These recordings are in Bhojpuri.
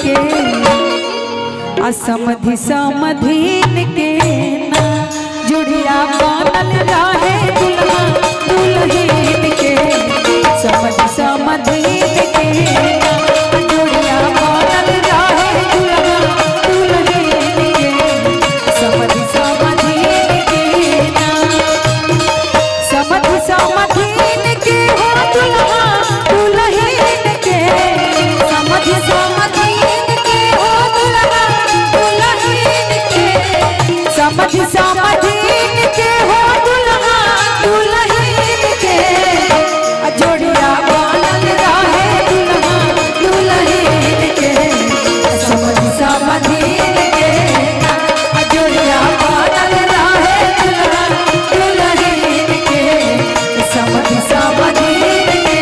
के असमधि समधीन के ना जुड़िया बनल रहे दुल्हा दुल्हन के समधि समधीन के ना जुड़िया बनल रहे दुल्हा दुल्हन के समधि समधीन के ना समधि समधीन के हो दुल्हा दुल्हन के समधि समधीन के हो दुल्हा दुल्हन के समधि समधीन के हो दुल्हा दुल्हन के जोड़िया बनल रहे दुल्हा दुल्हन के समधि समधीन के जोड़िया बनल रहे दुल्हा दुल्हन के समधि समधीन के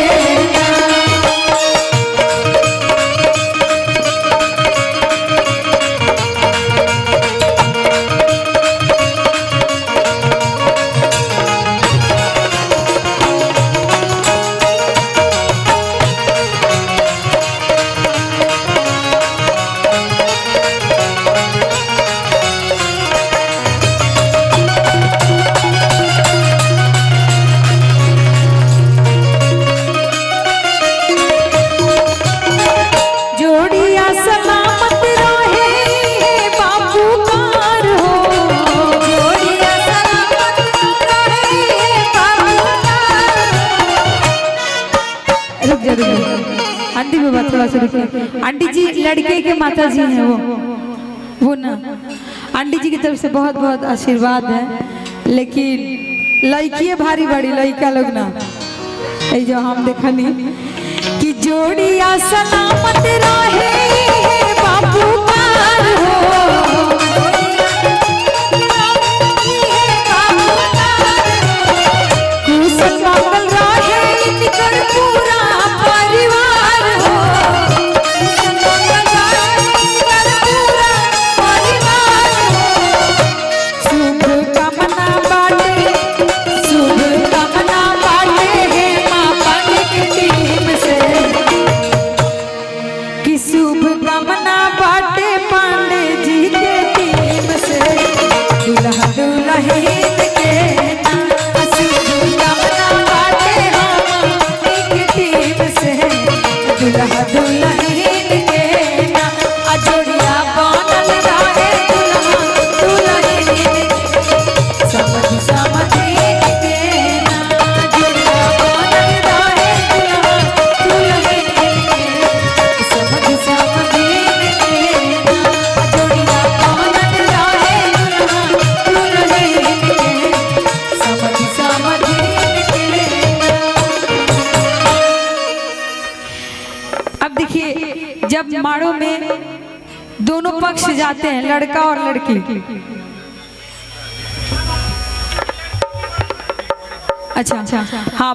जोड़िया सलामत रहे बापू कार हो जोड़िया सलामत रहे बापू कार रुक जा आंटी भी बात थोड़ा सा रुकिए आंटी जी लड़के के माता जी हैं वो ना आंटी जी की तरफ से बहुत बहुत आशीर्वाद है लेकिन लड़की भारी बड़ी लड़का लोग ना जो हम देखनी कि जोड़िया सलामत रहे बापू कार हो कुशल मंगल रहे निकर पूरा परिवार हो शुभ कामना बाटे है माँ पांडे की टीम से कि शुभ कामना बाटे पांडे जी के टीम से दुल्हा दुल्हन के शुभ कामना बाटे हमारी की टीम से दुल्हा दुल्हन के ना जोड़िया बनल रहे दुल्हा दुल्हन के समधि समधीन के ना जोड़िया बनल रहे दुल्हा दुल्हन के समधि समधीन के ना जोड़िया बनल रहे दुल्हा दुल्हन के समधि समधीन के अब देखिए जब माड़ों में दोनों पक्ष जाते हैं लड़का और लड़की अच्छा हाँ